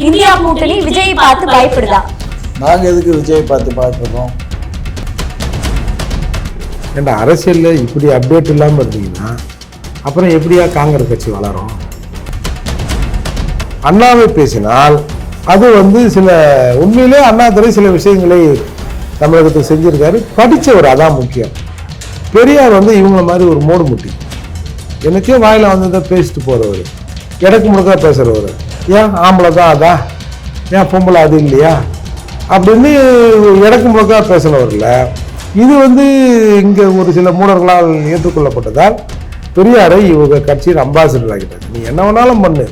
India கூட்டணி விஜய் பார்த்து பயப்படுதா? நாங்க எதுக்கு விஜய் பார்த்து பயப்படுறோம்? ஏண்டா அரசியலில் இப்படி அப்டேட் இல்லாமல் இருந்தீங்கன்னா அப்புறம் எப்படியா காங்கிரஸ் கட்சி வளரும்? அண்ணாவை பேசினால் அது சில உண்மையிலே அண்ணாதுரை சில விஷயங்களை தமிழகத்தில் செஞ்சிருக்காரு, படித்தவர், அதான் முக்கியம். பெரியார் இவங்கள மாதிரி ஒரு மோடு முட்டி எனக்கே வாயில் வந்ததை பேசிட்டு போகிறவர், இடக்கு முழுக்க பேசுகிறவர், ஏன் ஆம்பளை தான் அதா, ஏன் பொம்பளை அது இல்லையா அப்படின்னு இடக்கு முழுக்க பேசினவர்ல இது இங்கே ஒரு சில மூடர்களால் ஏற்றுக்கொள்ளப்பட்டதால் பெரியாரை இவங்க கட்சியின் அம்பாசிடர் ஆகிட்டாங்க. நீ என்ன வேணாலும் பண்ணு,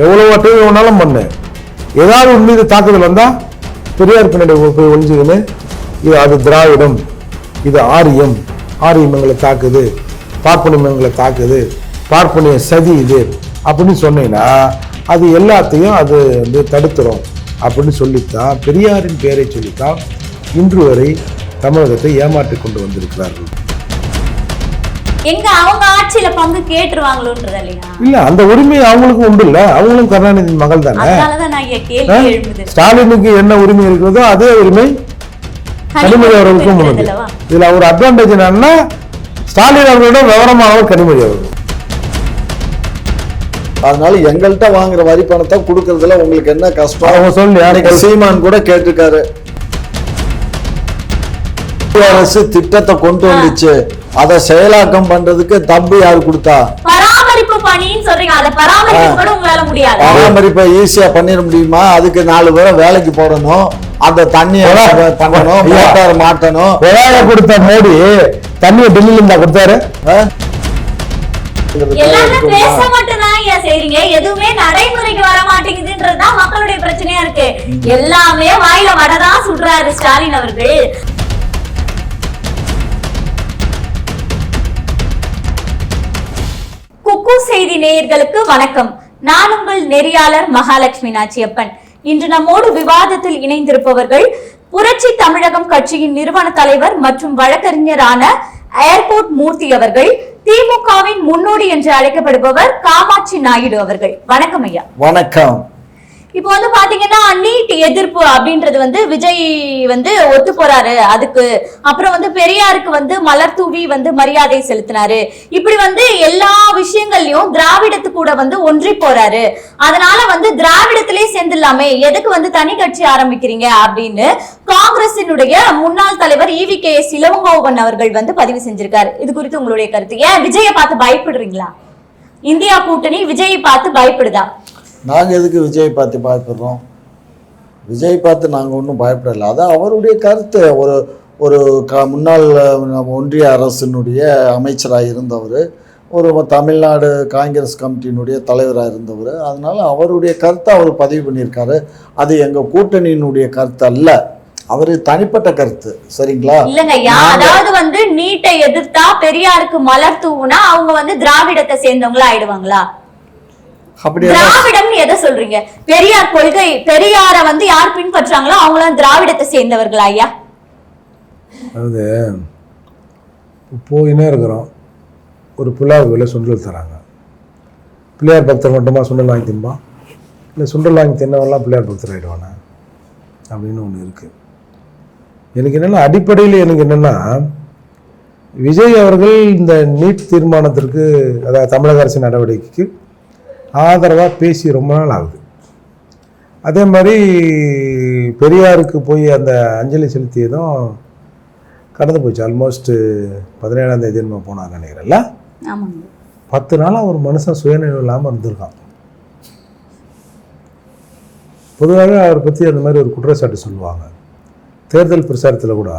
எவ்வளோ வட்டையும் வேணாலும் பண்ணு, ஏதாவது உன் மீது தாக்குதல் வந்தால் பெரியார் பின்னாடி போய் ஒழிஞ்சுக்கன்னு இது அது திராவிடம், இது ஆரியம், ஆரியம் எங்களை தாக்குது, பார்ப்பனியம் எங்களை தாக்குது, பார்ப்பனிய சதி இது அப்படின்னு சொன்னீங்கன்னா அது எல்லாத்தையும் அது தடுத்துரும் அப்படின்னு சொல்லித்தான் பெரியாரின் பெயரை சொல்லித்தான் இன்று வரை தமிழகத்தை ஏமாற்றி கொண்டு வந்திருக்கிறார்கள். எங்க அவங்க ஆட்சியில பங்கு கேட்டுருவாங்களோன்றது இல்லையா? இல்ல, அந்த உரிமை அவங்களுக்கும் உண்டு இல்ல, அவங்களும் கருணாநிதி மகள் தானே. ஸ்டாலினுக்கு என்ன உரிமை இருக்கிறதோ அதே உரிமை கனிமொழி அவர்களுக்கும் உள்ளது. இதுல ஒரு அட்வான்டேஜ் என்னன்னா ஸ்டாலின் அவர்களோட விவரமானவர் கனிமொழி அவர்கள். அதனால எங்கள்கிட்ட வாங்குற வரி பணத்தை கொடுக்கறதுல உங்களுக்கு என்ன கஷ்டம்? அவங்க சொல்லி சீமான் கூட கேட்டிருக்காரு, அரசு திட்டத்தை கொண்டு வந்துச்சு, அதை செயலாக்கம் பண்றதுக்கு தம்பி யாரு கொடுத்தா? பராமரிப்பு பணின்னு சொல்றீங்க, அதை பராமரிப்பு கூட உங்களால முடியாது. பராமரிப்பை ஈஸியா பண்ணிட முடியுமா? அதுக்கு 4 பேரை வேலைக்கு போடணும், அந்த தண்ணியை பண்ணணும், மோட்டார் மாட்டணும். கொடுத்த மோடி தண்ணியை டெல்லியில இருந்தா கொடுத்தாரு. எல்லாமே பேச மட்டும் தான் செய்றீங்க, எதுவுமே நடைமுறைக்கு வர மாட்டேங்குதுன்றதுதான் மக்களுடைய பிரச்சனையா இருக்கு. எல்லாமே வாயில வடதான் சுடுறாரு ஸ்டாலின் அவர்கள். குக்கு செய்தி நேயர்களுக்கு வணக்கம். நான் உங்கள் நெறியாளர் மகாலட்சுமி நாச்சியப்பன். இன்று நம்மோடு விவாதத்தில் இணைந்திருப்பவர்கள் புரட்சி தமிழகம் கட்சியின் நிறுவன தலைவர் மற்றும் வழக்கறிஞரான ஏர்போர்ட் மூர்த்தி அவர்கள், திமுகவின் முன்னோடி என்று அழைக்கப்படுபவர் காமாட்சி நாயுடு அவர்கள். வணக்கம் ஐயா. வணக்கம். இப்போ பாத்தீங்கன்னா நீட் எதிர்ப்பு அப்படின்றது விஜய் ஒத்து போறாரு. அதுக்கு அப்புறம் பெரியாருக்கு மலர் தூவி மரியாதை செலுத்தினாரு. இப்படி எல்லா விஷயங்கள்லயும் திராவிடத்து கூட ஒன்றி போறாரு. அதனால திராவிடத்திலே சேர்ந்துடலாமே, எதுக்கு தனி கட்சி ஆரம்பிக்கிறீங்க அப்படின்னு காங்கிரசினுடைய முன்னாள் தலைவர் EVKS இளவங்கோவன் அவர்கள் பதிவு செஞ்சிருக்காரு. இது குறித்து உங்களுடைய கருத்து? ஏன் விஜயை பார்த்து பயப்படுறீங்களா? இந்தியா கூட்டணி விஜயை பார்த்து பயப்படுதா? நாங்கள் எதுக்கு விஜய் பார்த்து பயப்படுறோம்? விஜய் பார்த்து நாங்கள் ஒன்றும் பயப்படலை. அதான் அவருடைய கருத்து. ஒரு முன்னாள் ஒன்றிய அரசினுடைய அமைச்சராக இருந்தவர், ஒரு தமிழ்நாடு காங்கிரஸ் கமிட்டியினுடைய தலைவராக இருந்தவர். அதனால் அவருடைய கருத்தை அவர் பதிவு பண்ணியிருக்காரு. அது எங்கள் கூட்டணியினுடைய கருத்து அல்ல, அவரு தனிப்பட்ட கருத்து. சரிங்களா? இல்லங்கய்யா, அதாவது நீட்டை எதிர்த்தா பெரியாருக்கு மலர் தூவுனா அவங்க திராவிடத்தை சேர்ந்தவங்களா ஆயிடுவாங்களா? திராவிடம் எதை சொல்றீங்க? பெரியார் கொள்கை, பெரியார யார் பின்பற்றாங்களோ அவங்களும் திராவிடத்தை சேர்ந்தவர்களா ஐயா? அதாவது போயினே இருக்கிறோம், ஒரு பிள்ளையார் கோயில சுண்டல் தராங்க. பிள்ளையார் பக்தர் மட்டுமா சுண்டல் வாங்கி தின்பா? இல்லை சுண்டல் வாங்கி தின்னவெல்லாம் பிள்ளையார் பக்தர் ஆகிடுவானே அப்படின்னு ஒன்று இருக்குது. எனக்கு என்னென்னா அடிப்படையில் எனக்கு என்னென்னா விஜய் அவர்கள் இந்த நீட் தீர்மானத்திற்கு, அதாவது தமிழக அரசின் நடவடிக்கைக்கு ஆதரவாக பேசி ரொம்ப நாள் ஆகுது. அதே மாதிரி பெரியாருக்கு போய் அந்த அஞ்சலி செலுத்தியதும் கடந்து போச்சு. ஆல்மோஸ்ட் 17ஆம் தேதி நம்ம போனாங்க நினைக்கிறேன்ல. 10 நாளாக ஒரு மனுஷன் சுயநினைவு இல்லாமல் இருந்திருக்கான். பொதுவாக அவரை பற்றி அந்த மாதிரி ஒரு குற்றச்சாட்டு சொல்லுவாங்க. தேர்தல் பிரச்சாரத்தில் கூட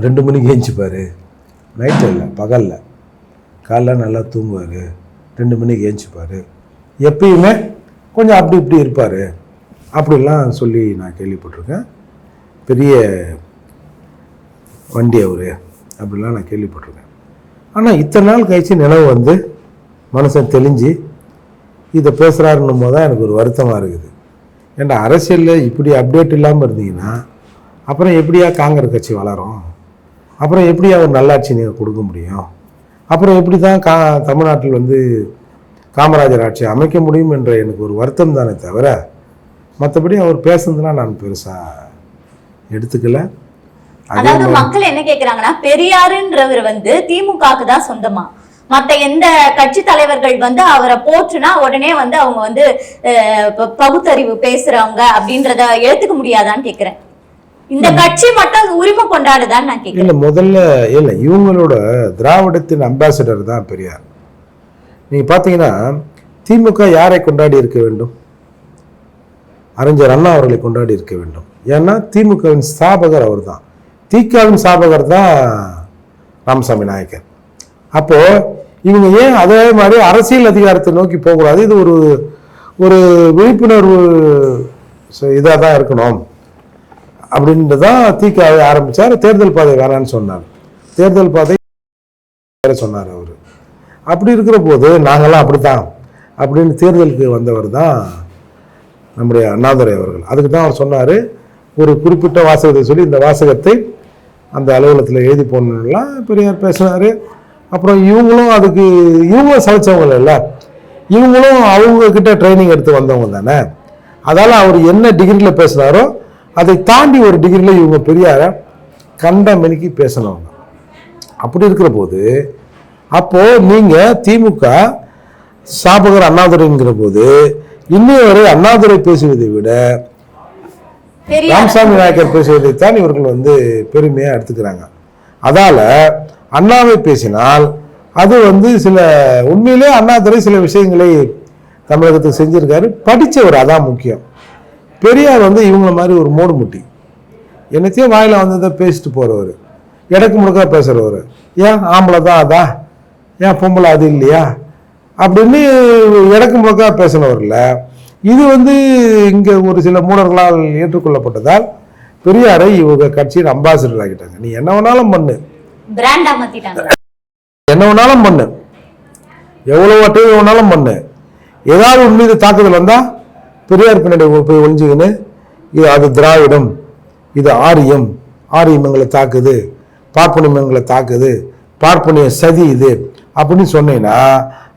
2 மணிக்கு ஏஞ்சிப்பார், நைட்டு இல்லை பகலில், காலைல நல்லா தூங்குவார், 2 மணிக்கு ஏஞ்சிப்பார், எப்பயுமே கொஞ்சம் அப்படி இப்படி இருப்பார் அப்படிலாம் சொல்லி நான் கேள்விப்பட்டிருக்கேன். பெரிய வண்டி அவர் அப்படிலாம் நான் கேள்விப்பட்டிருக்கேன். ஆனால் இத்தனை நாள் கழிச்சு நினைவு மனுஷன் தெளிஞ்சு இதை பேசுகிறாருன்னும் போது தான் எனக்கு ஒரு வருத்தமாக இருக்குது. ஏன்னா அரசியலில் இப்படி அப்டேட் இல்லாமல் இருந்தீங்கன்னா அப்புறம் எப்படியா காங்கிரஸ் கட்சி வளரும்? அப்புறம் எப்படியா ஒரு நல்லாட்சி நீங்கள் கொடுக்க முடியும்? அப்புறம் எப்படி தான் தமிழ்நாட்டில் காமராஜர் ஆட்சி அமைக்க முடியும் என்ற எனக்கு ஒரு வருத்தம் தானே தவிர மற்றபடி அவர் பேசுனதுலாம் நான் பெருசா எடுத்துக்கல. அதாவது மக்கள் என்ன கேக்குறாங்கன்னா, பெரியாருன்றவர் வந்து திமுகவுக்கு தான் சொந்தமா, மத்த எந்த கட்சி தலைவர்கள் வந்து அவரை போற்றுனா உடனே வந்து அவங்க வந்து பகுத்தறிவு பேசுறவங்க அப்படின்றத எடுத்துக்க முடியாதான்னு கேக்குறேன். இந்த கட்சி மட்டும் உரிமை கொண்டாடுதான்னு நான் கேக்குறேன். இல்ல முதல்ல இல்ல, இவங்களோட திராவிடத்தின் அம்பாசிடர் தான் பெரியார். நீங்க பாத்தீங்கன்னா திமுக யாரை கொண்டாடி இருக்க வேண்டும்? அறிஞர் அண்ணா அவர்களை கொண்டாடி இருக்க வேண்டும். ஏன்னா திமுகவின் ஸ்தாபகர் அவர் தான், திகாவின் ஸ்தாபகர் தான் ராமசாமி நாயக்கர். அப்போ இவங்க ஏன் அதே மாதிரி அரசியல் அதிகாரத்தை நோக்கி போகக்கூடாது? இது ஒரு ஒரு விழிப்புணர்வு இதாக தான் இருக்கணும் அப்படின்றதான் திகாவை ஆரம்பிச்சார். தேர்தல் பாதை வேணான்னு சொன்னார், தேர்தல் பாதை சொன்னார் அவர். அப்படி இருக்கிற போது நாங்கள்லாம் அப்படித்தான் அப்படின்னு தேர்தலுக்கு வந்தவர் தான் நம்முடைய அண்ணாதுரை அவர்கள். அதுக்கு தான் அவர் சொன்னார், ஒரு குறிப்பிட்ட வாசகத்தை சொல்லி இந்த வாசகத்தை அந்த அலுவலகத்தில் எழுதி போடணும்லாம் பெரியார் பேசினார். அப்புறம் இவங்களும் சமைச்சவங்க இல்லை, இவங்களும் அவங்க கிட்ட ட்ரைனிங் எடுத்து வந்தவங்க தானே. அதால் அவர் என்ன டிகிரியில் பேசுனாரோ அதை தாண்டி ஒரு டிகிரியில் இவங்க பெரியாரை கண்ட மெனிக்கு பேசினவங்க. அப்படி இருக்கிற போது அப்போது நீங்கள் திமுக ஸ்தாபகர் அண்ணாதுரைங்கிற போது இன்னும் வரை அண்ணாதுரை பேசுவதை விட ராமசாமி நாயக்கர் பேசுவதைத்தான் இவர்கள் வந்து பெருமையாக எடுத்துக்கிறாங்க. அதால அண்ணாவை பேசினால் அது வந்து சில உண்மையிலே அண்ணாதுரை சில விஷயங்களை தமிழகத்துக்கு செஞ்சிருக்காரு, படித்தவர், அதான் முக்கியம். பெரியார் வந்து இவங்கள மாதிரி ஒரு மோடு முட்டி என்னத்தையும் வாயில வந்ததை பேசிட்டு போறவர், இடக்கு முழுக்க பேசுறவர். ஏன் ஆம்பளை தான் அதா, ஏன் பொம்பளை அது இல்லையா அப்படின்னு இடக்கு முழுக்க பேசினவர்ல. இது வந்து இங்க ஒரு சில மூடர்களால் ஏற்றுக்கொள்ளப்பட்டதால் பெரியாரை இவங்க கட்சியின் அம்பாசிடர் ஆகிட்டாங்க. நீ என்ன வேணாலும் பண்ணு, என்ன வேணாலும் பண்ணு, எவ்வளவு அட்டை வேணாலும் பண்ணு, ஏதாவது உன் மீது தாக்குதல் வந்தா பெரியார் பின்னாடி போய் ஒழிஞ்சுக்கின்னு இது அது திராவிடம், இது ஆரியம், ஆரியம் எங்களை தாக்குது, பார்ப்பனியம் எங்களை தாக்குது, பார்ப்பனிய சதி இது அப்படின்னு சொன்னீங்கன்னா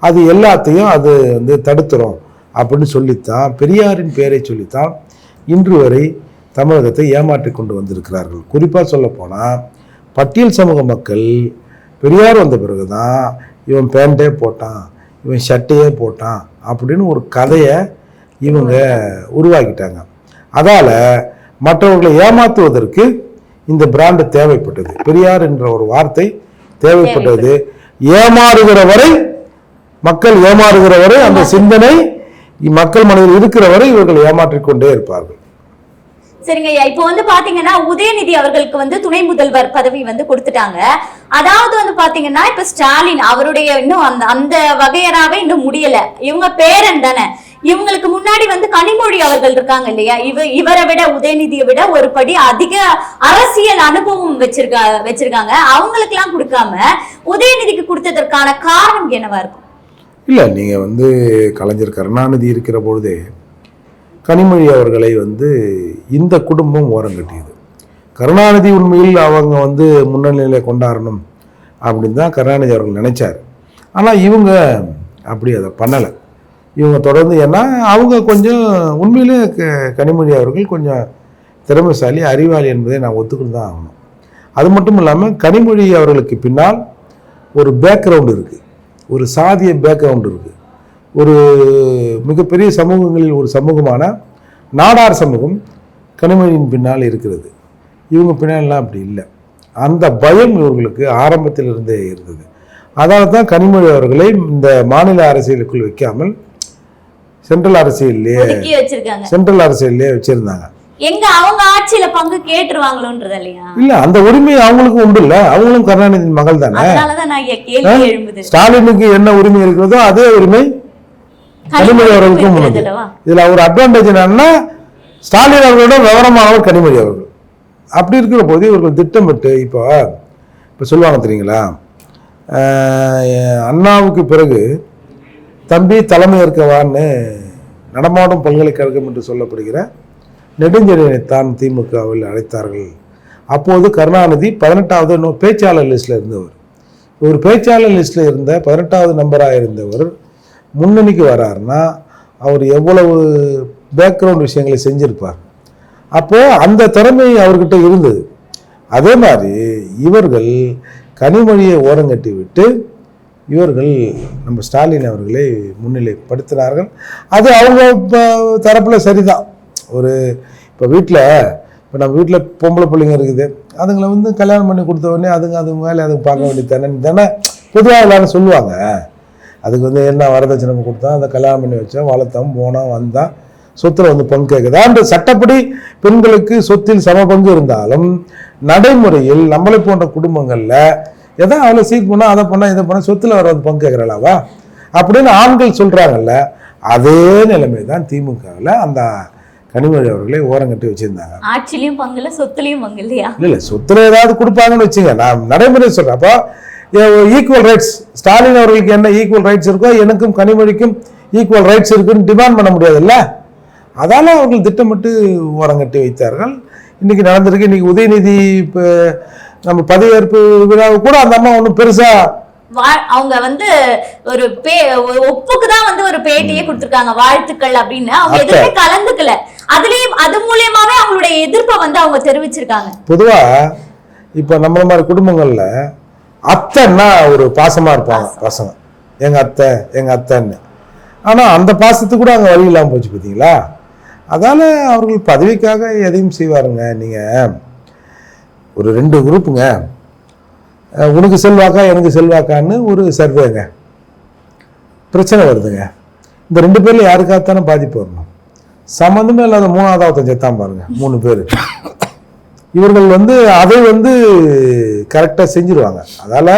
அது எல்லாத்தையும் அது வந்து தடுத்துரும் அப்படின்னு சொல்லித்தான், பெரியாரின் பெயரை சொல்லித்தான் இன்று வரை தமிழகத்தை ஏமாற்றி கொண்டு வந்திருக்கிறார்கள். குறிப்பாக சொல்ல போனால் பட்டியல் சமூக மக்கள் பெரியார் வந்த பிறகுதான் இவன் பேண்டே போட்டான், இவன் ஷர்ட்டையே போட்டான் அப்படின்னு ஒரு கதையை இவங்க உருவாக்கிட்டாங்க. அதால் மற்றவர்களை ஏமாற்றுவதற்கு இந்த பிராண்டு தேவைப்பட்டது, பெரியார் என்ற ஒரு வார்த்தை தேவைப்பட்டது. ஏமாறுகிற வரை, மக்கள் ஏமாறுகிற வரை, அந்த சிந்தனை மக்கள் மனதில் இருக்கிற வரை இவர்கள் ஏமாற்றிக் கொண்டே இருப்பார்கள். சரிங்க ஐயா, இப்போ வந்து பாத்தீங்கன்னா உதயநிதி அவர்களுக்கு வந்து துணை முதல்வர் பதவி வந்து கொடுத்துட்டாங்க. அதாவது வந்து பாத்தீங்கன்னா இப்ப ஸ்டாலின் அவருடைய இன்னும் அந்த வகையராவே இன்னும் முடியல, இவங்க பேரன் தானே. இவங்களுக்கு முன்னாடி வந்து கனிமொழி அவர்கள் இருக்காங்க இல்லையா, இவரை விட உதயநிதியை விட ஒரு படி அதிக அரசியல் அனுபவம் வச்சிருக்காங்க. அவங்களுக்கு எல்லாம் கொடுக்காம உதயநிதிக்கு கொடுத்ததற்கான காரணம் என்னவா இருக்கும்? இல்ல, நீங்க வந்து கலைஞர் கருணாநிதி இருக்கிற பொழுதே கனிமொழி அவர்களை வந்து இந்த குடும்பம் ஓரம் கட்டியது. கருணாநிதி உண்மையில் அவங்க வந்து முன்னணியில கொண்டாடணும் அப்படின்னு தான் கருணாநிதி அவர்கள் நினைச்சார். ஆனால் இவங்க அப்படி அதை பண்ணலை. இவங்க தொடர்ந்து, ஏன்னா அவங்க கொஞ்சம் உண்மையிலே கனிமொழி அவர்கள் கொஞ்சம் திறமைசாலி, அறிவாளி என்பதை நான் ஒத்துக்கிட்டு தான் ஆகணும். அது மட்டும் இல்லாமல் கனிமொழி அவர்களுக்கு பின்னால் ஒரு பேக்ரவுண்டு இருக்குது, ஒரு சாதிய பேக்ரவுண்டு இருக்குது. ஒரு மிகப்பெரிய சமூகங்களில் ஒரு சமூகமான நாடார் சமூகம் கனிமொழியின் பின்னால் இருக்கிறது. இவங்க பின்னாலாம் அப்படி இல்லை. அந்த பயம் இவர்களுக்கு ஆரம்பத்தில் இருந்தே இருந்தது. அதனால தான் கனிமொழி அவர்களை இந்த மாநில அரசியலுக்குள் வைக்காமல் சென்ட்ரல் அரசியல்லே வச்சிருந்தாங்க. எங்க அவங்க ஆட்சியில பங்கு கேட்டுருவாங்களோன்றது இல்லையா? இல்ல, அந்த உரிமை அவங்களுக்கும் உண்டு இல்ல, அவங்களும் கருணாநிதியின் மகள் தானே. ஸ்டாலினுக்கு என்ன உரிமை இருக்கிறதோ அதே உரிமை கனிமொழி அவர்களுக்கும் உள்ளது. இதுல ஒரு அட்வான்டேஜ் என்னன்னா, ஸ்டாலின் அவர்களோட விவரமானவர் கனிமொழி அவர்கள். அப்படி இருக்கிற போது இவர்கள் திட்டமிட்டு இப்போ சொல்லுவாங்க தெரியுங்களா, அண்ணாவுக்கு பிறகு தம்பி தலைமை ஏற்கவான்னு நடமாடும் பல்கலைக்கழகம் என்று சொல்லப்படுகிற நெடுஞ்செழியனைத்தான் திமுகவில் அழைத்தார்கள். அப்போது கருணாநிதி 18வது பேச்சாளர் லிஸ்டில் இருந்தவர். ஒரு பேச்சாளர் லிஸ்டில் இருந்த 18வது நம்பராக இருந்தவர் முன்னணிக்கு வராருன்னா அவர் எவ்வளவு பேக்ரவுண்ட் விஷயங்களை செஞ்சிருப்பார். அப்போது அந்த திறமை அவர்கிட்ட இருந்தது. அதே மாதிரி இவர்கள் கனிமொழியை ஓரங்கட்டி விட்டு இவர்கள் நம்ம ஸ்டாலின் அவர்களை முன்னிலைப்படுத்தினார்கள். அது அவங்க தரப்பில் சரிதான். ஒரு இப்போ வீட்டில் இப்போ நம்ம வீட்டில் பொம்பளை பிள்ளைங்க இருக்குது, அதுங்களை வந்து கல்யாணம் பண்ணி கொடுத்த உடனே அதுங்க மேலே அதுக்கு பார்க்க வேண்டியது தானே பொதுவாக எல்லாரும் சொல்லுவாங்க. அதுக்கு வந்து என்ன வரதட்சணை கொடுத்தோம், அதை கல்யாணம் பண்ணி வச்சோம், வளர்த்தோம், போனோம், வந்தால் சொத்தில் வந்து பங்கு கேட்குதா. அந்த சட்டப்படி பெண்களுக்கு சொத்தில் சம பங்கு இருந்தாலும் நடைமுறையில் நம்மளை போன்ற குடும்பங்களில் எதோ அவ்வளோ சீட் பண்ணால் அதை பண்ணால் இதை பண்ணால் சொத்தில் வர வந்து பங்கு கேட்குறாளாவா அப்படின்னு ஆண்கள் சொல்கிறாங்கல்ல. அதே நிலைமை தான் திமுகவில் அந்த கனிமொழி அவர்களை ஓரங்கட்டி வச்சிருந்தாங்க. ஆட்சிலையும் பங்குல சொத்துலையும் பங்கு இல்லையா? இல்லை சொத்துல ஏதாவது கொடுப்பாங்கன்னு வச்சுங்க, நான் நடைமுறை சொல்கிறேன். அப்போ ஈக்குவல் ரைட்ஸ் ஸ்டாலின் அவர்களுக்கு என்ன ஈக்குவல் ரைட்ஸ் இருக்கோ எனக்கும் கனிமொழிக்கும் ஈக்குவல் ரைட்ஸ் இருக்குன்னு டிமாண்ட் பண்ண முடியாதுல்ல. அதால அவர்கள் திட்டமிட்டு ஓரங்கட்டி வைத்தார்கள். இன்னைக்கு நடந்திருக்கு. இன்னைக்கு உதயநிதி இப்போ நம்ம பதவியேற்பு விழாவு கூட அந்த அம்மா ஒன்றும் பெருசா அவங்க வந்து ஒரு ஒப்புக்கு தான் வந்து ஒரு பேட்டியே கொடுத்திருக்காங்க, வாழ்த்துக்கள் அப்படின்னு. அவங்க எதுவுமே கலந்துக்கல. அதுலயும் அது மூலியமாவே அவங்களுடைய எதிர்ப்பை வந்து அவங்க தெரிவிச்சிருக்காங்க. பொதுவா இப்ப நம்மள மாதிரி குடும்பங்கள்ல அத்தைன்னா ஒரு பாசமா இருப்பாங்க பசங்க, எங்க அத்தை எங்க அத்தைன்னு. ஆனா அந்த பாசத்துக்கு கூட அங்க வழி இல்லாம போச்சு பார்த்தீங்களா. அதால அவர்கள் பதவிக்காக எதையும் செய்வாருங்க. நீங்க ஒரு 2 குரூப்புங்க, உனக்கு செல்வாக்கா எனக்கு செல்வாக்கான்னு ஒரு சர்வேங்க, பிரச்சனை வருதுங்க. இந்த 2 பேர்ல யாருக்காகத்தானே பாதிப்பு வரணும்? சம்மந்தமே இல்லாத 3ஆவது ஒருத்தன் செத்தான் பாருங்க, 3 பேர். இவர்கள் வந்து அதை வந்து கரெக்டாக செஞ்சிருவாங்க. அதால்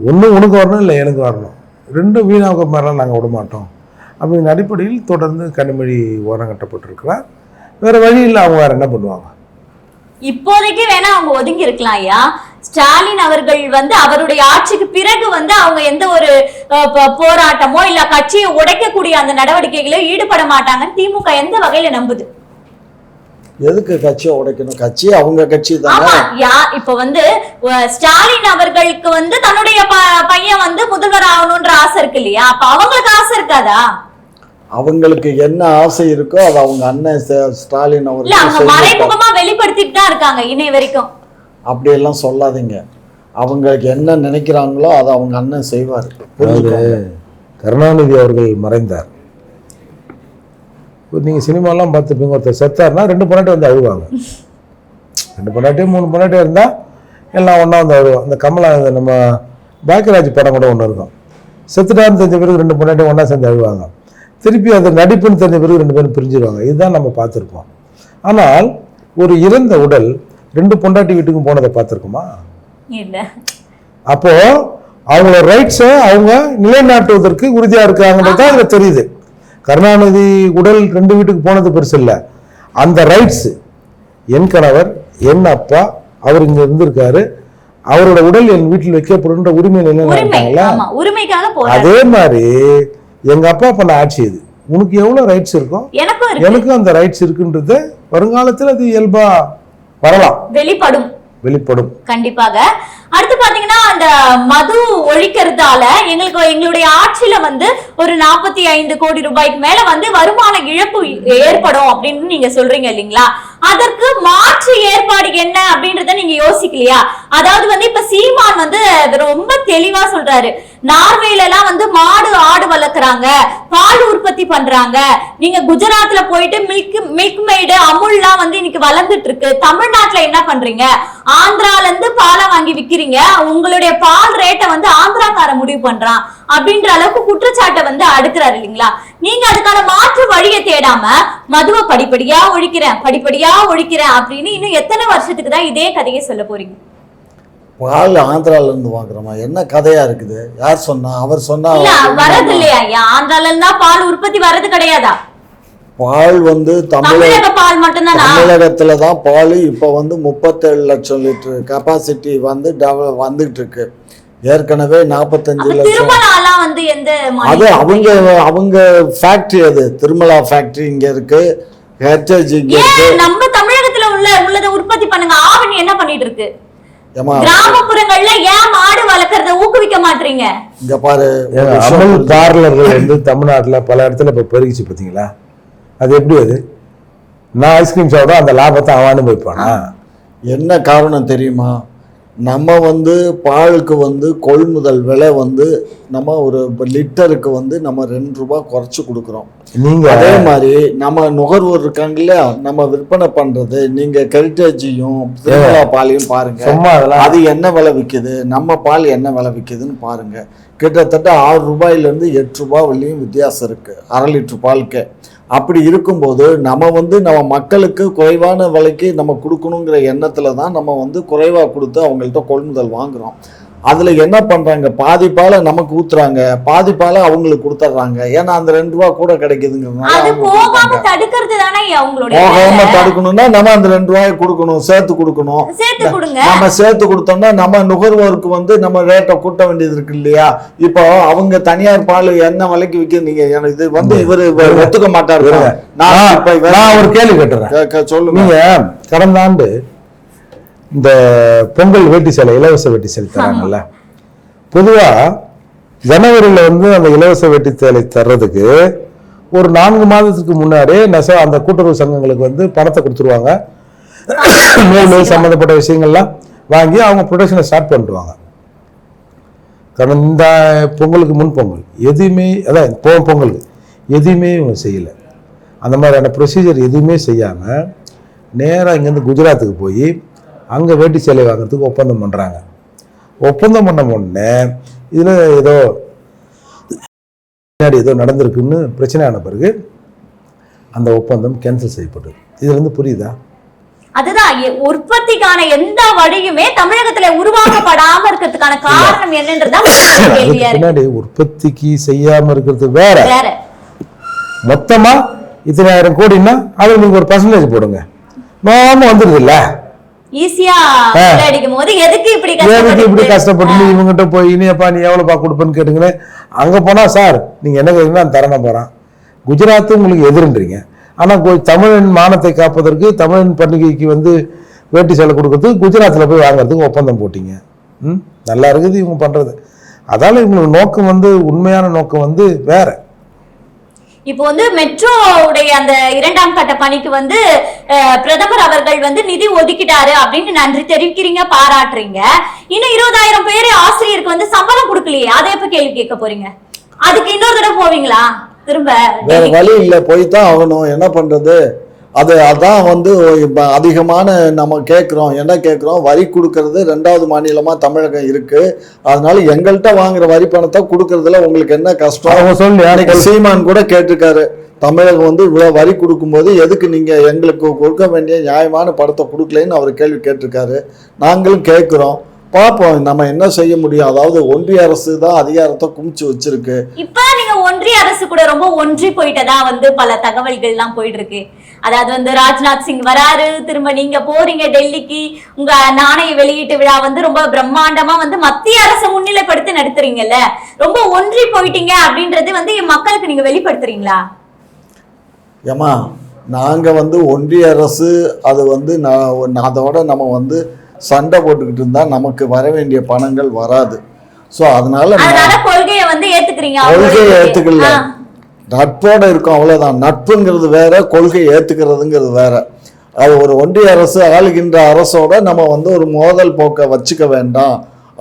ஒன்று உனக்கு வரணும், இல்லை எனக்கு வரணும், 2 வீணாக மாதிரிலாம் நாங்கள் விட மாட்டோம் அப்படிங்கிற அடிப்படையில் தொடர்ந்து கனிமொழி ஓரங்கட்டப்பட்டிருக்கிறார். வேற வழி இல்லை, அவங்க வேற என்ன பண்ணுவாங்க? இப்போதைக்கு வேணா அவங்க ஒதுங்கி இருக்கலாம் ஐயா. ஸ்டாலின் அவர்கள் வந்து அவருடைய ஆட்சிக்கு பிறகு வந்து அவங்க எந்த ஒரு போராட்டமோ இல்ல கட்சியை உடைக்கக்கூடிய அந்த நடவடிக்கைகளோ ஈடுபட மாட்டாங்கன்னு திமுக எந்த வகையில நம்புது? எதுக்கு கட்சியை உடைக்கணும்? கட்சி அவங்க கட்சி தான். இப்ப வந்து ஸ்டாலின் அவர்களுக்கு வந்து தன்னுடைய பையன் வந்து முதல்வர் ஆகணும்ன்ற ஆசை இருக்கு இல்லையா? அப்ப அவங்களுக்கு ஆசை இருக்காதா? அவங்களுக்கு என்ன ஆசை இருக்கோ அது அவங்க அண்ணன் ஸ்டாலின் அவர்கள் மறைமுகமா வெளிப்படுத்திட்டு தான் இருக்காங்க இன்னை வரைக்கும். அப்படியெல்லாம் சொல்லாதீங்க. அவங்களுக்கு என்ன நினைக்கிறாங்களோ அதை அவங்க அண்ணன் செய்வார். கருணாநிதி அவர்கள் மறைந்தார். நீங்க சினிமாலாம் பார்த்துப்பீங்க, ஒருத்தர் செத்தார்னா 2 பொண்டாட்டி வந்து அழுவாங்க. 2 பொண்டாட்டியும் 3 பொண்டாட்டியும் இருந்தா எல்லாம் ஒன்றா வந்து அழுவோம். இந்த கமலா நம்ம பாக்கியராஜ் படம் கூட ஒன்று இருக்கும், செத்துட்டான்னு தெரிஞ்ச பிறகு 2 பொண்டாட்டியும் ஒன்றா சேர்ந்து அழுவாங்க. திருப்பி அந்த நடிப்புன்னு தெரிஞ்ச பிறகு 2 பேரும் பிரிஞ்சிருவாங்க. இதுதான் நம்ம பார்த்துருப்போம். ஆனால் ஒரு இறந்த உடல் 2 பொண்டாட்டி வீட்டுக்கும் போனதை பார்த்துருக்குமா? அப்போ அவங்களோட ரைட்ஸை அவங்க நிலைநாட்டுவதற்கு உறுதியா இருக்காங்கன்றது தான் இதுல தெரியுது. கருணாநிதி உடல் 2 வீட்டுக்கு போனது பெருசு இல்லை. அந்த ரைட்ஸ் என் கணவர் என் அப்பா அவர் இங்க இருந்திருக்காரு, அவரோட உடல் என் வீட்டில் வைக்கப்படுன்ற உரிமை நிலைநாட்டாங்களா? அதே மாதிரி எங்க அப்பா பண்ண ஆட்சி இது. உனக்கு எவ்வளவு ரைட்ஸ் இருக்கும், எனக்கும் அந்த ரைட்ஸ் இருக்குன்றது வருங்காலத்தில் அது இயல்பா வரலாம், வெளிப்படும் கண்டிப்பாக. அடுத்து பாத்தீங்கன்னா அந்த மது ஒழிக்கிறதால எங்களுடைய ஆட்சியில வந்து ஒரு 45 கோடி ரூபாய்க்கு மேல வந்து வருமான இழப்பு ஏற்படும் அப்படின்னு நீங்க சொல்றீங்க இல்லைங்களா? அதற்கு மாற்று ஏற்பாடு என்ன அப்படின்றத நீங்க யோசிக்கலையா? அதாவது வந்து இப்ப சீமான் வந்து ரொம்ப தெளிவா சொல்றாரு, நார்வேல எல்லாம் வந்து மாடு ஆடு வளர்க்குறாங்க, பால் உற்பத்தி பண்றாங்க. நீங்க குஜராத்ல போயிட்டு மில்க் மெய்டு அமுல்லாம் வந்து இன்னைக்கு வளர்ந்துட்டு இருக்கு. தமிழ்நாட்டுல என்ன பண்றீங்க? ஆந்திரால இருந்து பாலை வாங்கி விக்கிறீங்க, உங்களுடைய பால் ரேட்டை வந்து ஆந்திராக்கார முடிவு பண்றான் அப்படின்ற அளவுக்கு குற்றச்சாட்டை வந்து அடுக்கிறாரு இல்லைங்களா? நீங்க அதுக்கான மாற்று வழியை தேடாம மதுவை படிப்படியா ஒழிக்கிறேன் அப்படின்னு இன்னும் எத்தனை வருஷத்துக்கு தான் இதே கதையை சொல்ல போறீங்க? பால் ஆந்திரால இருந்து வாங்குறோமா? என்ன கதையா இருக்குது? யார் சொன்னா? அவர் சொன்னா வரது இல்லையா? ஆந்திரால இருந்தா பால் உற்பத்தி வரது கிடையாதா? பால் வந்து தமிழக பால் மட்டும்தான், தமிழகத்துல தான் பால் இப்ப வந்து 37 லட்சம் லிட்டர் கெப்பாசிட்டி வந்து வந்துட்டு இருக்கு. ஏற்கனவே 45 லட்சம். அது அவங்க ஃபேக்டரி, அது திருமலா ஃபேக்டரி இங்க இருக்கு, ஹெச்எஜி இங்க இருக்கு. நம்ம தமிழகத்துல உள்ளத உற்பத்தி பண்ணுங்க. ஆவணி என்ன பண்ணிட்டு இருக்கு? ஏமா கிராமப்புறங்கள்ல ஏன் மாடு வளர்க்கறத ஊக்குவிக்க மாட்டீங்க? இங்க பாரு, அமுல் பார்லர்கள் வந்து தமிழ்நாட்டுல பல இடத்துல இப்ப பெருகிச்சு பாத்தீங்களா? அது எப்படி? அது நான் ஐஸ்கிரீம் சாப்பிட அந்த லாபத்தை அவன் அனுபவிப்பானா? என்ன காரணம் தெரியுமா? நம்ம வந்து பாலுக்கு வந்து கொள்முதல் விலை வந்து நம்ம ஒரு லிட்டருக்கு வந்து நம்ம 2 ரூபாய் குறைச்சி கொடுக்குறோம். நீங்க அதே மாதிரி நம்ம நுகர்வோர் இருக்காங்க இல்லையா, நம்ம விற்பனை பண்றது, நீங்க ஹெரிட்டேஜையும் திருமலா பாலையும் பாருங்க, சும்மா அது என்ன விலை விற்குது, நம்ம பால் என்ன விலை விற்குதுன்னு பாருங்க. கிட்டத்தட்ட 6 ரூபாயிலேருந்து 8 ரூபாய் வரையும் வித்தியாசம் இருக்கு 1/2 லிட்டர் பாலுக்கு. அப்படி இருக்கும்போது நம்ம வந்து நம்ம மக்களுக்கு குறைவான விலைக்கு நம்ம கொடுக்கணுங்கிற எண்ணத்துல தான் நம்ம வந்து குறைவாக கொடுத்து அவங்கள்ட்ட கொள்முதல் வாங்குறோம். அதுல என்ன பண்றாங்க, பாதி பாலை நமக்கு ஊத்துறாங்க, பாதி பாலை அவங்களுக்கு கொடுத்துட்றாங்க. ஏன்னா அந்த 2 ரூபா கூட கிடைக்குதுங்கிறதுனால போகாம தடுக்கிறது தானே அவங்களுடைய போகாம தடுக்கணும்னா நம்ம அந்த 2 ரூபாய் கொடுக்கணும், சேர்த்து கொடுக்கணும். சேர்த்து கொடுங்க. நம்ம சேர்த்து கொடுத்தோம்னா நம்ம நுகர்வோருக்கு வந்து நம்ம ரேட்டை கூட்ட வேண்டியது இருக்கு இல்லையா? இப்போ அவங்க தனியார் பால் என்ன விலைக்கு விற்கிது, நீங்க இது வந்து இவரு ஒத்துக்க மாட்டாரு. நான் ஒரு கேள்வி கேட்டுறேன், சொல்லுங்க. நீங்க கடந்த ஆண்டு இந்த பொங்கல் வேட்டி சேலை, இலவச வேட்டி சேலை தராங்கல்ல, பொதுவா ஜனவரியில வந்து அந்த இலவச வேட்டி சேலை தர்றதுக்கு ஒரு 4 மாதத்துக்கு முன்னாடியே அந்த கூட்டுறவு சங்கங்களுக்கு வந்து பணத்தை கொடுத்துருவாங்க. நூல் சம்பந்தப்பட்ட விஷயங்கள்லாம் வாங்கி அவங்க ப்ரொடக்ஷனை ஸ்டார்ட் பண்ணிடுவாங்க. கடந்த பொங்கலுக்கு முன் பொங்கல் எதுவுமே, அதான் பொங்கலுக்கு எதுவுமே இவங்க செய்யலை. அந்த மாதிரியான ப்ரொசீஜர் எதுவுமே செய்யாமல் நேராக இங்கேருந்து குஜராத்துக்கு போய் அங்கே வேட்டி சேலை வாங்குறதுக்கு ஒப்பந்தம் பண்ணுறாங்க. ஒப்பந்தம் பண்ண உடனே இதில் ஏதோ முன்னாடி ஏதோ நடந்திருக்குன்னு பிரச்சனை ஆன பிறகு அந்த ஒப்பந்தம் கேன்சல் செய்யப்பட்டது. இதுல இருந்து புரியுதா? அதுதான் உற்பத்திக்கான எந்த வழியுமே தமிழகத்துல உருவாக்கப்படாம இருக்கிறதுக்கான காரணம் என்னன்றதா பின்னாடி உற்பத்திக்கு செய்யாம இருக்கிறது வேற. மொத்தமா இத்தனை 1000 கோடின்னா அதுல நீங்க ஒரு பர்சன்டேஜ் போடுங்க, நாம வந்துருது இல்ல, ஈஸியா அடிக்கும் போது எதுக்கு இப்படி கஷ்டப்பட்டு இவங்ககிட்ட போய் இனியப்பா நீ எவ்வளவுப்பா கொடுப்பேன்னு கேட்டுங்கன்னு அங்க போனா சார் நீங்க என்ன கேட்குறீங்கன்னா தரண போறான். குஜராத்து உங்களுக்கு எதிர்ன்றீங்க, ஆனா தமிழின் மானத்தை காப்பதற்கு, தமிழின் பண்டிகைக்கு வந்து வேட்டி சேலை கொடுக்கறதுக்கு குஜராத்தில் போய் வாங்குறதுக்கு ஒப்பந்தம் போட்டீங்க. நல்லா இருக்குது இவங்க பண்றது. அதால இவங்களுக்கு நோக்கம் வந்து, உண்மையான நோக்கம் வந்து வேற. இப்போ வந்து மெட்ரோ உடைய அந்த 2ஆம் கட்ட பணிக்கு வந்து பிரதமர் அவர்கள் வந்து நிதி ஒதுக்கிட்டாரு அப்படின்னு நன்றி தெரிவிக்கிறீங்க, பாராட்டுறீங்க. இன்னும் 20,000 பேர் ஆசிரியருக்கு வந்து சம்பளம் கொடுக்கலையே, அதை எப்ப கேள்வி கேட்க போறீங்க? அதுக்கு இன்னொரு தடவை போவீங்களா? திரும்ப வேற வழி இல்லை, போய்தான் ஆகணும். என்ன பண்றது? அதான் வந்து அதிகமான நம்ம கேட்குறோம். என்ன கேட்குறோம்? வரி கொடுக்கறது 2வது மாநிலமாக தமிழகம் இருக்கு. அதனால எங்கள்கிட்ட வாங்குற வரி பணத்தை கொடுக்கறதுல உங்களுக்கு என்ன கஷ்டம்? சொல்லி சீமான் கூட கேட்டிருக்காரு, தமிழகம் வந்து இவ்வளோ வரி கொடுக்கும்போது எதுக்கு நீங்கள் எங்களுக்கு கொடுக்க வேண்டிய நியாயமான பணத்தை கொடுக்கலன்னு அவர் கேள்வி கேட்டிருக்காரு. நாங்களும் கேட்குறோம், பாப்போம் நம்ம என்ன செய்ய முடியும். அதாவது ஒன்றிய அரசு தான் அதிகாரத்தை குமிச்சு வச்சிருக்கு. இப்ப நீங்க ஒன்றிய அரசு கூட ரொம்ப ஒன்றி போயிட்டதா வந்து பல தகவல்கள் எல்லாம் போயிட்டு இருக்கு. அதாவது வந்து ராஜ்நாத் சிங் வராரு, திரும்ப நீங்க போறீங்க டெல்லிக்கு, உங்க நாணய வெளியீட்டு விழா வந்து ரொம்ப பிரம்மாண்டமா வந்து மத்திய அரசை முன்னிலைப்படுத்தி நடத்துறீங்கல்ல, ரொம்ப ஒன்றி போயிட்டீங்க அப்படின்றது வந்து மக்களுக்கு நீங்க வெளிப்படுத்துறீங்களா? ஏமா நாங்க வந்து ஒன்றிய அரசு அது வந்து அதோட நம்ம வந்து சண்டை போட்டுக்கிட்டு இருந்தா நமக்கு வர வேண்டிய பணங்கள் வராது. ஸோ அதனால கொள்கையை வந்து ஏத்துக்கிறீங்க. கொள்கையை ஏத்துக்கல, நட்போட இருக்கும், அவ்வளவுதான். நட்புங்கிறது வேற, கொள்கை ஏத்துக்கிறதுங்கிறது வேற. அது ஒரு ஒன்றிய அரசு ஆளுகின்ற அரசோட நம்ம வந்து ஒரு மோதல் போக்கை வச்சுக்க வேண்டாம்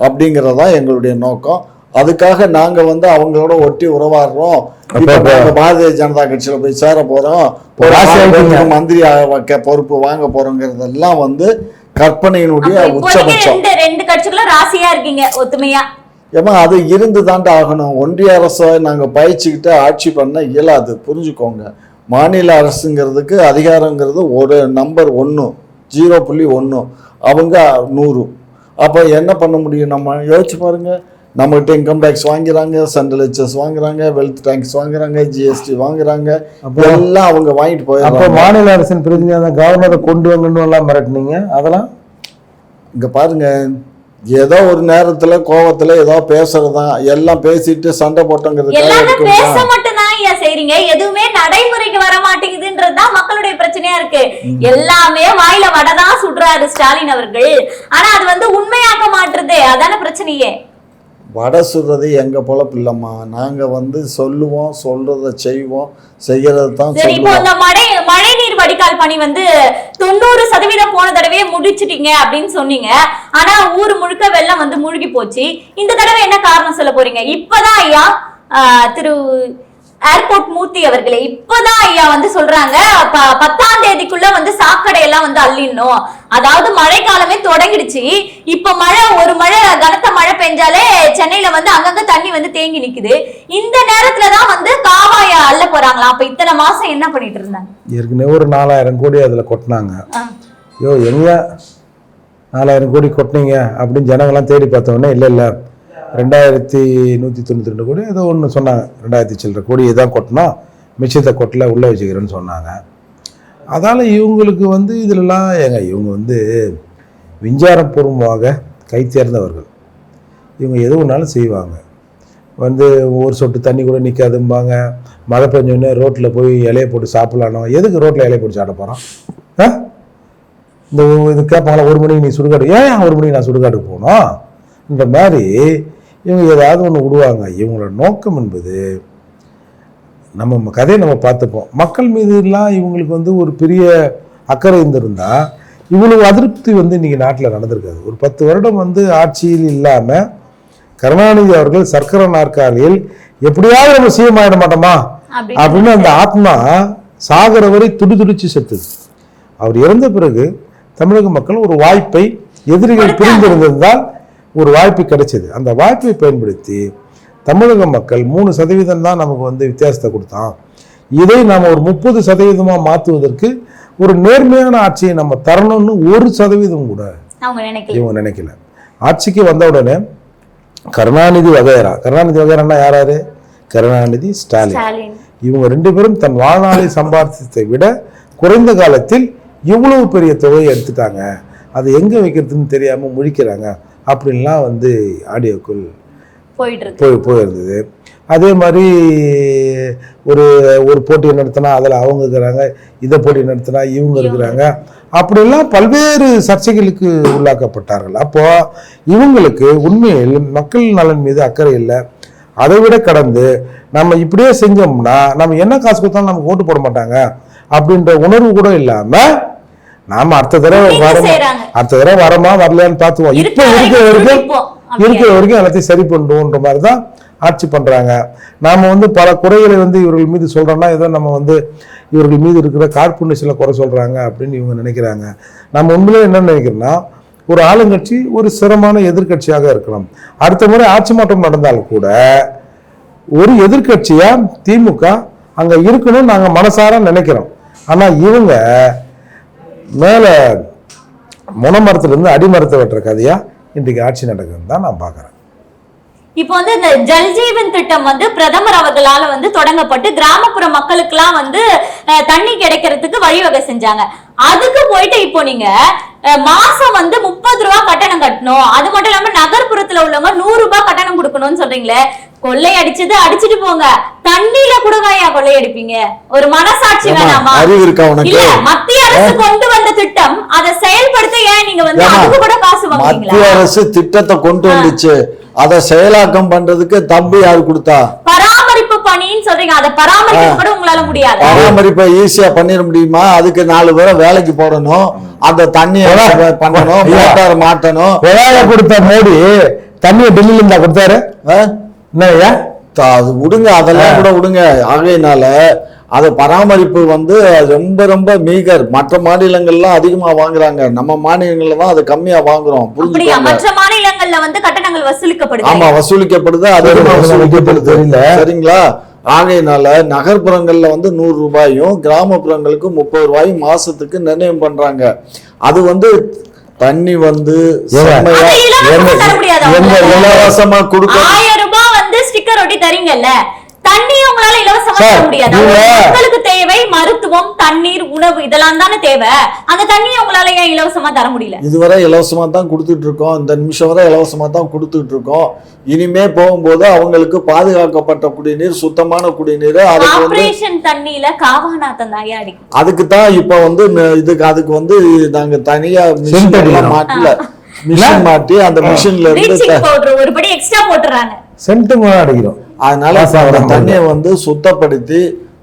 அப்படிங்கறதுதான் எங்களுடைய நோக்கம். அதுக்காக நாங்க வந்து அவங்களோட ஒட்டி உறவாடுறோம். பாரதிய ஜனதா கட்சியில போய் சேர போறோம், மந்திரி பொறுப்பு வாங்க போறோங்கிறதெல்லாம் வந்து கற்பனையினுடைய உச்சபட்சம். 2 கட்சிகளும் ராசியா இருக்கீங்க ஒத்துமையா. ஏமா அது இருந்து தாண்டா ஆகணும். ஒன்றிய அரசை நாங்க பயிற்சிக்கிட்டு ஆட்சி பண்ண இயலாது, புரிஞ்சுக்கோங்க. மாநில அரசுங்கிறதுக்கு அதிகாரங்கிறது ஒரு நம்பர் 1, 0.1, அவங்க 100. அப்போ என்ன பண்ண முடியும்? நம்ம யோசிச்சு பாருங்க. நம்மகிட்ட இன்கம் டேக்ஸ் வாங்குறாங்க, சென்ட்ரல் ஹெச்எஸ் வாங்குறாங்க, வெல்த் டேக்ஸ் வாங்குறாங்க, ஜிஎஸ்டி வாங்குறாங்க, எல்லாம் அவங்க வாங்கிட்டு போயிடுறாங்க. அப்போ மாநில அரசின் பிரதிநிதியான கவர்னரை கொண்டு வாங்கன்னு எல்லாம் மிரட்டினீங்க. அதெல்லாம் இங்க பாருங்க, ஏதோ ஒரு நேரத்துல கோவத்துல ஏதோ பேசுறதா, எல்லாம் பேசிட்டு சண்டை போட்டோங்கிறது செய்றீங்க, எதுவுமே நடைமுறைக்கு வர மாட்டேங்குதுன்றதுதான் மக்களுடைய பிரச்சனையா இருக்கு. எல்லாமே வாயில வடதான் சுடுறாரு ஸ்டாலின் அவர்கள், ஆனா அது வந்து உண்மையாக்க மாட்டுறது, அதான பிரச்சனையே. வடை சுடுறது எங்க பொழப்பு இல்லம்மா. நாங்க வந்து சொல்லுவோம், சொல்றத செய்வோம், செய்யறது தான் சரி. இப்போ சொல்லுவோம். இந்த மழை நீர் வடிகால் பணி வந்து 90% போன தடவையே முடிச்சிட்டீங்க அப்படின்னு சொன்னீங்க. ஆனா ஊர் முழுக்க வெள்ளம் வந்து மூழ்கி போச்சு. இந்த தடவை என்ன காரணம் சொல்ல போறீங்க? இப்பதான் ஐயா திரு ஏர்போர்ட் மூர்த்தி அவர்களே, இப்பதான் ஐயா வந்து சொல்றாங்க 10ஆம் தேதிக்குள்ள வந்து சாக்கடை எல்லாம் வந்து அள்ளிடணும். அதாவது மழைக்காலமே தொடங்கிடுச்சு. இப்ப ஒரு மழை கனத்த மழை பெஞ்சாலே சென்னையில வந்து அங்கங்க தண்ணி வந்து தேங்கி நிக்குது. இந்த நேரத்துலதான் வந்து காவாய அள்ள போறாங்களா? அப்ப இத்தனை மாசம் என்ன பண்ணிட்டு இருந்தாங்க? ஏற்கனவே ஒரு 4000 கோடி அதுல கொட்டினாங்க. எங்க 4000 கோடி கொட்டினீங்க அப்படின்னு ஜனங்கள்லாம் தேடி பார்த்தோன்னே இல்லை 2192 கோடி ஏதோ ஒன்று சொன்னாங்க. 2000 சில்லற கோடி இதான் கொட்டினோம், மிச்சத்தை கொட்டல உள்ளே வச்சுக்கிறேன்னு சொன்னாங்க. அதால் இவங்களுக்கு வந்து இதிலலாம் இவங்க வந்து விஞ்ஞானபூர்வமாக கை தேர்ந்தவர்கள். இவங்க எது ஒன்றாலும் செய்வாங்க. வந்து ஒரு சொட்டு தண்ணி கூட நிற்காதும்பாங்க. மழை பெஞ்சோடனே ரோட்டில் போய் இலையை போட்டு சாப்பிட்லானோ. எதுக்கு ரோட்டில் இலையை போட்டு சாப்பிட போகிறோம்? இந்த இது கேட்பாங்களா, 1 மணிக்கு நீ சுடுகாடு, ஏன் 1 மணிக்கு நான் சுடுகாடுக்கு போகணும் இந்த மாதிரி இவங்க ஏதாவது ஒன்று விடுவாங்க. இவங்களோட நோக்கம் என்பது நம்ம கதையை நம்ம பார்த்துப்போம். மக்கள் மீதுலாம் இவங்களுக்கு வந்து ஒரு பெரிய அக்கறை இருந்திருந்தால் இவ்வளவு அதிருப்தி வந்து இன்றைக்கி நாட்டில் நடந்திருக்காது. ஒரு 10 வருடம் வந்து ஆட்சியில் இல்லாமல் கருணாநிதி அவர்கள் சர்க்கரை நாற்காலியில் எப்படியாவது நம்ம சிஎம் ஆகிட மாட்டோமா அப்படின்னு அந்த ஆத்மா சாகர வரை துடிச்சு செத்துது. அவர் இறந்த பிறகு தமிழக மக்கள் ஒரு வாய்ப்பை, எதிரிகள் பிரிந்திருந்திருந்தால் ஒரு வாய்ப்பு கிடைச்சது. அந்த வாய்ப்பை பயன்படுத்தி தமிழக மக்கள் 3% தான் நமக்கு வந்து வித்தியாசத்தை கொடுத்தான். இதை நாம் ஒரு 30% மாற்றுவதற்கு ஒரு நேர்மையான ஆட்சியை நம்ம தரணும்னு 1% கூட இவங்க நினைக்கல. ஆட்சிக்கு வந்த உடனே கருணாநிதி வகையறான்னா யாராரு? கருணாநிதி, ஸ்டாலின். இவங்க 2 பேரும் தன் வாழ்நாளை சம்பாதித்ததை விட குறைந்த காலத்தில் இவ்வளவு பெரிய தொகையை எடுத்துட்டாங்க. அதை எங்கே வைக்கிறதுன்னு தெரியாமல் முழிக்கிறாங்க அப்படின்லாம் வந்து ஆடியோக்குள் போயிருந்தது. அதே மாதிரி ஒரு போட்டியை நடத்தினா அதில் அவங்க இருக்கிறாங்க, இதை போட்டி நடத்தினா இவங்க இருக்கிறாங்க, அப்படிலாம் பல்வேறு சர்ச்சைகளுக்கு உள்ளாக்கப்பட்டார்கள். அப்போ இவங்களுக்கு உண்மையில் மக்கள் நலன் மீது அக்கறை இல்லை. அதை விட கடந்து நம்ம இப்படியே செஞ்சோம்னா நம்ம என்ன காசு கொடுத்தாலும் நமக்கு ஓட்டு போட மாட்டாங்க அப்படின்ற உணர்வு கூட இல்லாம நாம அடுத்த தடவை வரமா வரலையான்னு பார்த்துவோம். இப்ப இருக்கிற வரைக்கும் எல்லாத்தையும் சரி பண்ணுவோன்ற மாதிரிதான் ஆட்சி பண்றாங்க. நாம வந்து பல குறைகளை வந்து இவர்கள் மீது சொல்றோம்னா ஏதோ நம்ம வந்து இவர்கள் மீது இருக்கிற கார்புண்ணியத்தில் குறை சொல்றாங்க அப்படின்னு இவங்க நினைக்கிறாங்க. நம்ம உண்மையிலே என்ன நினைக்கிறோம்னா, ஒரு ஆளுங்கட்சி ஒரு சிரமமான எதிர்கட்சியாக இருக்கலாம். அடுத்த முறை ஆட்சி மாற்றம் நடந்தாலும் கூட ஒரு எதிர்கட்சியா திமுக அங்க இருக்கணும்னு நாங்க மனசார நினைக்கிறோம். ஆனா இவங்க மேல முனமரத்துல இருந்து அடிமரத்தை வெட்டுற கதையா இன்றைக்கு ஆட்சி நடக்குதுன்னு தான் நான் பாக்குறேன். இப்போ வந்து இந்த ஜல்ஜீவன் திட்டம் வந்து பிரதமர் அவர்களால வந்து தொடங்கப்பட்டு கிராமப்புற மக்களுக்கு எல்லாம் வந்து தண்ணி கிடைக்கிறதுக்கு வழிவகை செஞ்சாங்க. அதுக்கு போயிட்டு இப்போ நீங்க மாசம் வந்து 30 ரூபாய் கட்டணம் கட்டணும், அது மட்டும் இல்லாம நகர்ப்புறத்துல உள்ளவங்க 100 ரூபாய் கட்டணம் கொடுக்கணும்னு சொல்றீங்களே. கொள்ளை அடிச்சது அடிச்சுட்டு போங்க, தண்ணியில கூட கொள்ளை அடிப்பீங்க. ஒரு மனசாட்சி வேணாமா? இல்ல, மத்திய அரசு கொண்டு வந்த திட்டம் அதை செயல்படுத்த ஏன் நீங்க வந்து அதுக்கு கூட காசு வாங்குவீங்களா? மத்திய அரசு திட்டத்தை கொண்டு வந்துச்சு, அதை செயலாக்கம் பண்றதுக்கு தம்பி யாரு கொடுத்தா? பராமரிப்பு பணின்னு சொல்றீங்க, அதை பராமரிக்க கூட உங்களால முடியாது. பராமரிப்பை ஈஸியா பண்ணிட முடியுமா? அதுக்கு 4 பேரை வேலைக்கு போடணும், அந்த தண்ணியை பண்ணணும், மோட்டார் மாட்டணும். கொடுத்த மோடி தண்ணியை டெல்லியில இருந்தா கொடுத்தாரு. அது விடுங்க, அதெல்லாம் கூட விடுங்க. ஆகையினால அது பராமரிப்பு வந்து ரொம்ப ரொம்ப மீகர். மற்ற மாநிலங்கள்லாம் அதிகமா வாங்குறாங்க, நம்ம மாநிலங்கள்ல தான் அது கம்மியா வாங்குறோம். மற்ற மாநிலங்கள்ல வந்து கட்டணங்கள் வசூலிக்கப்படுது. ஆமா, வசூலிக்கப்படுது, அதிகமா வசூலிக்கப்படுது. சரிங்களா? ஆகையினால நகர்ப்புறங்கள்ல வந்து 100 ரூபாயும் கிராமப்புறங்களுக்கு 30 ரூபாயும் மாசத்துக்கு நிர்ணயம் பண்றாங்க. அது வந்து தண்ணி வந்து இலவசமா கொடுக்க 1000 ரூபாய் வந்து ஸ்டிக்கர் ஒட்டி தரீங்கல்ல, தண்ணி உங்களால இலவசமா தர முடியாது. மக்களுக்கு தேவை மருத்துவம், தண்ணீர், உணவு, இதெல்லாம் தானே தேவை. அந்த தண்ணியை உங்களால ஏன் இலவசமா தர முடியல? இதுவரை இலவசமா தான் கொடுத்துட்டு இருக்கோம். இந்த நிமிஷம் வரை இலவசமா தான் கொடுத்துட்டு இருக்கோம். இனிமே போகும்போது அவங்களுக்கு பாதுகாக்கப்பட்ட குடிநீர், சுத்தமான குடிநீர். ஆபரேஷன் தண்ணியில காவாநாத்தம் தாயா அடிக்கும். அதுக்கு தான் இப்ப வந்து அதுக்கு வந்து நாங்க தனியா மிஷின் மாட்டல, மிஷின் மாட்டி அந்த மிஷின்ல இருந்து ஒரு படி எக்ஸ்ட்ரா போட்டுறாங்க, சென்ட் அடிக்கிறோம். அதனால அந்த தண்ணியை வந்து சுத்தப்படுத்தி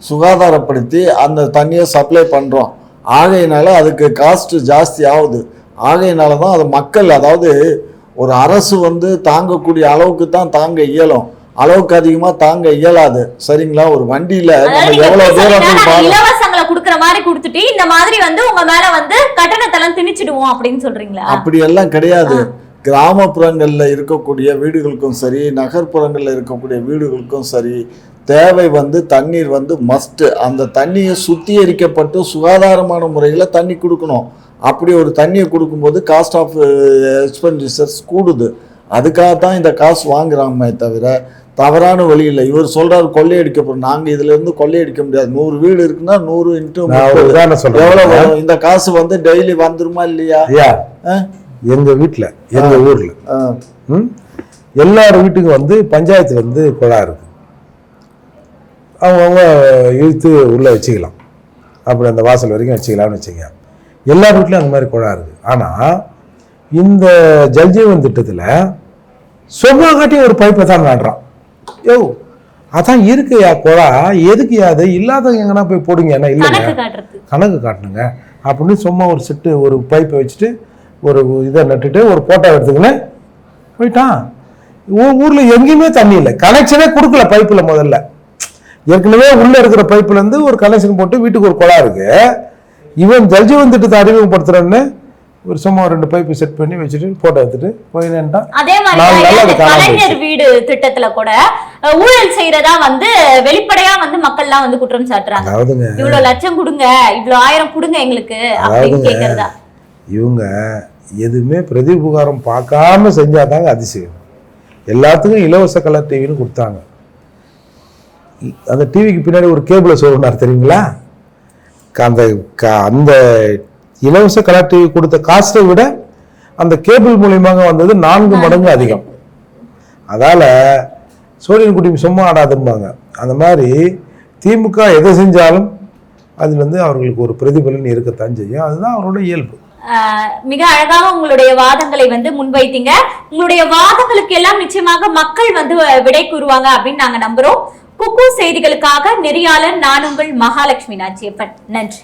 சுகாதாரப்படுத்தி அந்த தண்ணியை சப்ளை பண்றோம். ஆகையினால அதுக்கு காஸ்ட் ஜாஸ்தி ஆகுது. ஆகையினால தான் அது மக்கள், அதாவது ஒரு அரசு வந்து தாங்கக்கூடிய அளவுக்கு தான் தாங்க இயலும், அளவுக்கு அதிகமா தாங்க இயலாது. சரிங்களா? ஒரு வண்டியில நம்ம எவ்வளவு தூரம் இலவசங்களை குடுக்குற மாதிரி கொடுத்துட்டு இந்த மாதிரி வந்து உங்க மேல வந்து கட்டணத்தெல்லாம் திணிச்சிடுவோம் அப்படின்னு சொல்றீங்களா? அப்படி எல்லாம் கிடையாது. கிராமப்புறங்கள்ல இருக்கக்கூடிய வீடுகளுக்கும் சரி, நகர்ப்புறங்கள்ல இருக்கக்கூடிய வீடுகளுக்கும் சரி, தேவை வந்து தண்ணீர் வந்து மஸ்ட். அந்த தண்ணியை சுத்திகரிக்கப்பட்டு சுகாதாரமான முறையில் தண்ணி கொடுக்கணும். அப்படி ஒரு தண்ணியை கொடுக்கும்போது காஸ்ட் ஆஃப் எக்ஸ்பெண்டிச்சர்ஸ் கூடுது. அதுக்காக தான் இந்த காசு வாங்குறாமே தவிர தவறான வழி இல்லை. இவர் சொல்றாரு கொள்ளையடிக்க போறோம். நாங்க இதுல இருந்து கொள்ளையடிக்க முடியாது. 100 வீடு இருக்குன்னா 100 × எவ்வளவு வரும்? இந்த காசு வந்து டெய்லி வந்துருமா இல்லையா? எங்க வீட்டுல, எங்க ஊர்ல எல்லார் வீட்டுக்கும் வந்து பஞ்சாயத்துல இருந்து குழாய் இருக்கு. அவங்க இழுத்து உள்ள வச்சுக்கலாம், அப்படி அந்த வாசல் வரைக்கும் வச்சுக்கலாம்னு வச்சுக்க. எல்லார் வீட்லையும் அந்த மாதிரி குழாய் இருக்கு. ஆனா இந்த ஜல்ஜீவன் திட்டத்துல சொன்னா காட்டி ஒரு பைப்பை தான் நாடுறான். யோ அதான் இருக்குயா குழா, எதுக்குயா அது? இல்லாதவங்க எங்கன்னா போய் போடுங்க. என்ன இல்லை கணக்கு காட்டணுங்க அப்படின்னு சும்மா ஒரு செட்டு ஒரு பைப்பை வச்சுட்டு ஒரு இதை நட்டுட்டு ஒரு போட்டோ எடுத்துக்கின்னு போயிட்டான். ஊர்ல எங்கேயுமே தண்ணி இல்லை, கனெக்ஷனே கொடுக்கல பைப்புல. முதல்ல ஏற்கனவே உள்ள இருக்கிற பைப்புல இருந்து ஒரு கனெக்ஷன் போட்டு வீட்டுக்கு ஒரு குழா இருக்கு. இவன் ஜல்ஜீவன் திட்டத்தை அறிமுகப்படுத்துறன்னு ஒரு சும்மா 2 பைப்பு செட் பண்ணி வச்சுட்டு போட்டோ எடுத்துட்டு போயிட்டான். அதே மாதிரி கலைஞர் வீடு திட்டத்துல கூட ஊழல் செய்யறதா வந்து வெளிப்படையா வந்து மக்கள்லாம் வந்து குற்றம் சாட்டுறாங்க. இவ்வளவு லட்சம் கொடுங்க, இவ்வளவு 1000 கொடுங்க எங்களுக்கு அப்படின்னு கேக்குறதா. இவங்க எதுவுமே பிரதிபகாரம் பார்க்காம செஞ்சாதாங்க அதிசயம். எல்லாத்துக்கும் இலவச கலர் டிவின்னு கொடுத்தாங்க. அந்த டிவிக்கு பின்னாடி ஒரு கேபிளை சொல்லுனார் தெரியுங்களா? அந்த இலவச கலர் டிவி கொடுத்த காஸ்ட்டை விட அந்த கேபிள் மூலியமாக வந்தது 4 மடங்கு அதிகம். அதால சோழியன் குட்டி சும்மா ஆடாதும்பாங்க. அந்த மாதிரி திமுக எதை செஞ்சாலும் அது வந்து அவர்களுக்கு ஒரு பிரதிபலன் இருக்கத்தான் செய்யும். அதுதான் அவரோட இயல்பு. மிக அழகாக உங்களுடைய வாதங்களை வந்து முன்வைத்தீங்க. உங்களுடைய வாதங்களுக்கு எல்லாம் நிச்சயமாக மக்கள் வந்து விடை கூறுவாங்க அப்படின்னு நாங்க நம்புறோம். குக்கு செய்திகளுக்காக நெறியாளன் நான் உங்கள் மகாலட்சுமி நாச்சியப்பன். நன்றி.